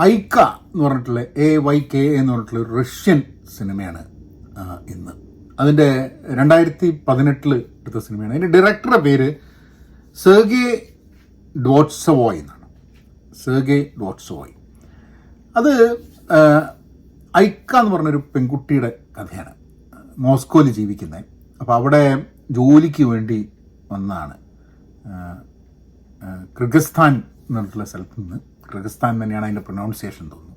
ഐക്ക എന്ന് പറഞ്ഞിട്ടുള്ള AYK എന്ന് പറഞ്ഞിട്ടുള്ള ഒരു റഷ്യൻ സിനിമയാണ് ഇന്ന്. അതിൻ്റെ 2018 എടുത്ത സിനിമയാണ്. അതിൻ്റെ ഡയറക്ടറുടെ പേര് സെർഗേ ഡോട്സവോയ് എന്നാണ്. സെർഗേ ഡോട്സവോയ്. അത് ഐക്ക എന്ന് പറഞ്ഞൊരു പെൺകുട്ടിയുടെ കഥയാണ്. മോസ്കോയിൽ ജീവിക്കുന്നത്. അപ്പോൾ അവിടെ ജോലിക്ക് വേണ്ടി വന്നതാണ്. കിർഗിസ്ഥാൻ എന്ന് പറഞ്ഞിട്ടുള്ള സ്ഥലത്ത് നിന്ന്, കിർഗിസ്ഥാൻ തന്നെയാണ് അതിൻ്റെ പ്രൊനൗൺസിയേഷൻ തോന്നുന്നു,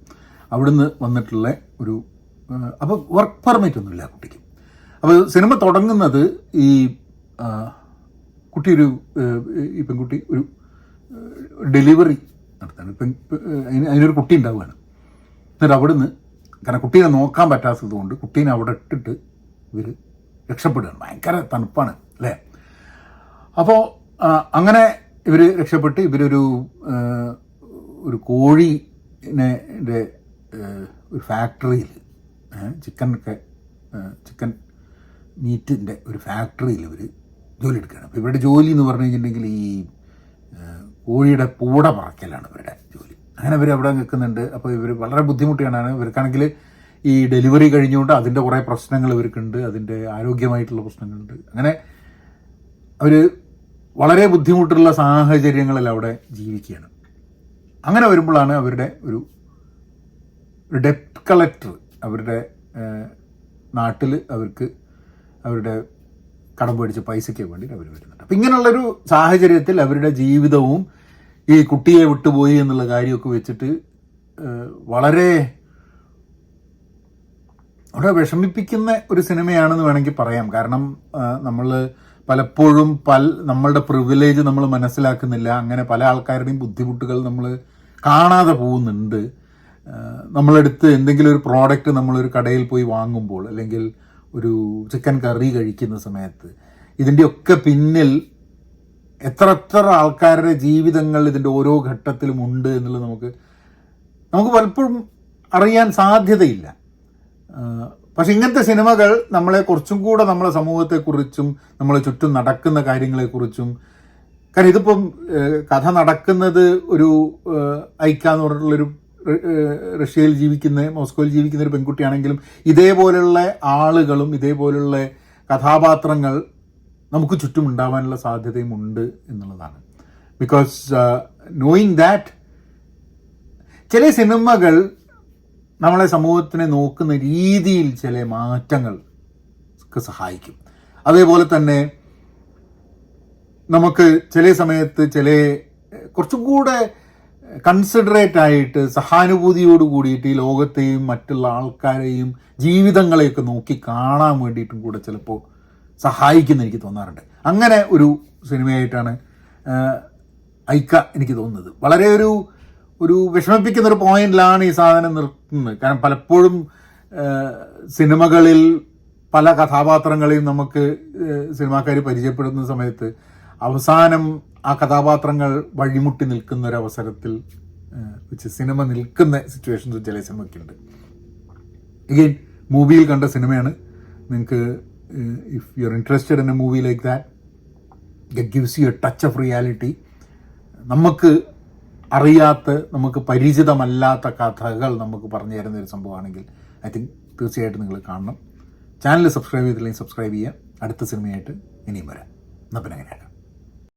അവിടുന്ന് വന്നിട്ടുള്ള ഒരു അപ്പോൾ വർക്ക് പെർമിറ്റ് ഒന്നുമില്ല കുട്ടിക്ക്. അപ്പോൾ സിനിമ തുടങ്ങുന്നത് ഈ കുട്ടി ഈ പെൺകുട്ടി ഒരു ഡെലിവറി നടത്താണ്. അതിനൊരു കുട്ടി ഉണ്ടാവുകയാണ്. എന്നിട്ട് അവിടുന്ന് കാരണം കുട്ടീനെ നോക്കാൻ പറ്റാത്തത് കൊണ്ട് കുട്ടീനെ അവിടെ ഇട്ടിട്ട് ഇവർ രക്ഷപ്പെടുകയാണ്. ഭയങ്കര തണുപ്പാണ് അല്ലേ. അപ്പോൾ അങ്ങനെ ഇവർ രക്ഷപ്പെട്ട് ഇവരൊരു കോഴീനെ ഒരു ഫാക്ടറിയിൽ ചിക്കൻ മീറ്റിൻ്റെ ഒരു ഫാക്ടറിയിൽ ഇവർ ജോലി എടുക്കുകയാണ്. അപ്പോൾ ഇവരുടെ ജോലി എന്ന് പറഞ്ഞു കഴിഞ്ഞിട്ടുണ്ടെങ്കിൽ ഈ കോഴിയുടെ പൂട പറക്കലാണ് ഇവരുടെ ജോലി. അങ്ങനെ ഇവർ അവിടെ നിൽക്കുന്നുണ്ട്. അപ്പോൾ ഇവർ വളരെ ബുദ്ധിമുട്ടിയാണ്. ഇവർക്കാണെങ്കിൽ ഈ ഡെലിവറി കഴിഞ്ഞുകൊണ്ട് അതിൻ്റെ കുറേ പ്രശ്നങ്ങൾ ഇവർക്കുണ്ട്, അതിൻ്റെ ആരോഗ്യമായിട്ടുള്ള പ്രശ്നങ്ങളുണ്ട്. അങ്ങനെ അവർ വളരെ ബുദ്ധിമുട്ടുള്ള സാഹചര്യങ്ങളിൽ അവിടെ ജീവിക്കുകയാണ്. അങ്ങനെ വരുമ്പോഴാണ് അവരുടെ ഒരു ഡെപ്റ്റ് കളക്ടർ അവരുടെ നാട്ടിൽ അവരുടെ കടം പേടിച്ച പൈസയ്ക്ക് വേണ്ടിയിട്ട് അവർ വരുന്നുണ്ട്. അപ്പം ഇങ്ങനെയുള്ളൊരു സാഹചര്യത്തിൽ അവരുടെ ജീവിതവും ഈ കുട്ടിയെ വിട്ടുപോയി എന്നുള്ള കാര്യമൊക്കെ വെച്ചിട്ട് വളരെ വിഷമിപ്പിക്കുന്ന ഒരു സിനിമയാണെന്ന് വേണമെങ്കിൽ പറയാം. കാരണം നമ്മൾ പലപ്പോഴും നമ്മളുടെ പ്രിവിലേജ് നമ്മൾ മനസ്സിലാക്കുന്നില്ല. അങ്ങനെ പല ആൾക്കാരുടെയും ബുദ്ധിമുട്ടുകൾ നമ്മൾ കാണാതെ പോകുന്നുണ്ട്. നമ്മളെടുത്ത് എന്തെങ്കിലും ഒരു പ്രോഡക്റ്റ് നമ്മളൊരു കടയിൽ പോയി വാങ്ങുമ്പോൾ, അല്ലെങ്കിൽ ഒരു ചിക്കൻ കറി കഴിക്കുന്ന സമയത്ത് ഇതിൻ്റെയൊക്കെ പിന്നിൽ എത്ര ആൾക്കാരുടെ ജീവിതങ്ങൾ ഇതിൻ്റെ ഓരോ ഘട്ടത്തിലും ഉണ്ട് എന്നുള്ളത് നമുക്ക് പലപ്പോഴും അറിയാൻ സാധ്യതയില്ല. പക്ഷെ ഇങ്ങനത്തെ സിനിമകൾ നമ്മളെ കുറച്ചും കൂടെ നമ്മളെ സമൂഹത്തെക്കുറിച്ചും നമ്മളെ ചുറ്റും നടക്കുന്ന കാര്യങ്ങളെക്കുറിച്ചും, കാരണം ഇതിപ്പം കഥ നടക്കുന്നത് ഒരു ഐക്ക എന്ന് പറഞ്ഞിട്ടുള്ളൊരു മോസ്കോയിൽ ജീവിക്കുന്ന ഒരു പെൺകുട്ടിയാണെങ്കിലും ഇതേപോലുള്ള ആളുകളും ഇതേപോലുള്ള കഥാപാത്രങ്ങൾ നമുക്ക് ചുറ്റും ഉണ്ടാവാനുള്ള സാധ്യതയും ഉണ്ട് എന്നുള്ളതാണ്. ബിക്കോസ് നോയിങ് ദാറ്റ് ചില സിനിമകൾ നമ്മളെ സമൂഹത്തിനെ നോക്കുന്ന രീതിയിൽ ചില മാറ്റങ്ങൾക്ക് സഹായിക്കും. അതേപോലെ തന്നെ നമുക്ക് ചില സമയത്ത് കുറച്ചും കൂടെ കൺസിഡറേറ്റ് ആയിട്ട് സഹാനുഭൂതിയോട് കൂടിയിട്ട് ഈ ലോകത്തെയും മറ്റുള്ള ആൾക്കാരെയും ജീവിതങ്ങളെയൊക്കെ നോക്കി കാണാൻ വേണ്ടിയിട്ടും കൂടെ ചിലപ്പോൾ സഹായിക്കുന്ന എനിക്ക് തോന്നാറുണ്ട്. അങ്ങനെ ഒരു സിനിമയായിട്ടാണ് ഐക്ക എനിക്ക് തോന്നുന്നത്. വളരെ ഒരു വിഷമിപ്പിക്കുന്ന ഒരു പോയിന്റിലാണ് ഈ സാധനം നിർത്തുന്നത്. കാരണം പലപ്പോഴും സിനിമകളിൽ പല കഥാപാത്രങ്ങളെയും നമുക്ക് സിനിമാക്കാർ പരിചയപ്പെടുന്ന സമയത്ത് അവസാനം ആ കഥാപാത്രങ്ങൾ വഴിമുട്ടി നിൽക്കുന്ന ഒരു അവസരത്തിൽ വെച്ച് സിനിമ നിൽക്കുന്ന സിറ്റുവേഷൻസ് ചില സിനിമയ്ക്കുണ്ട്. എഗെയിൻ മൂവിയിൽ കണ്ട സിനിമയാണ്. നിങ്ങൾക്ക് if you are interested in A movie like that, it gives you A touch of reality. നമുക്ക് നമുക്ക് പരിചിതമല്ലാത്ത കഥകൾ നമുക്ക് പറഞ്ഞു തരുന്ന ഒരു സംഭവമാണെങ്കിൽ ഐ തിങ്ക് തീർച്ചയായിട്ടും നിങ്ങൾ കാണണം. ചാനൽ സബ്സ്ക്രൈബ് ചെയ്തില്ലെങ്കിൽ സബ്സ്ക്രൈബ് ചെയ്യുക. അടുത്ത സിനിമയായിട്ട് ഇനിയും വരാം. എന്നാൽ പിന്നെ അങ്ങനെയാക്കാം.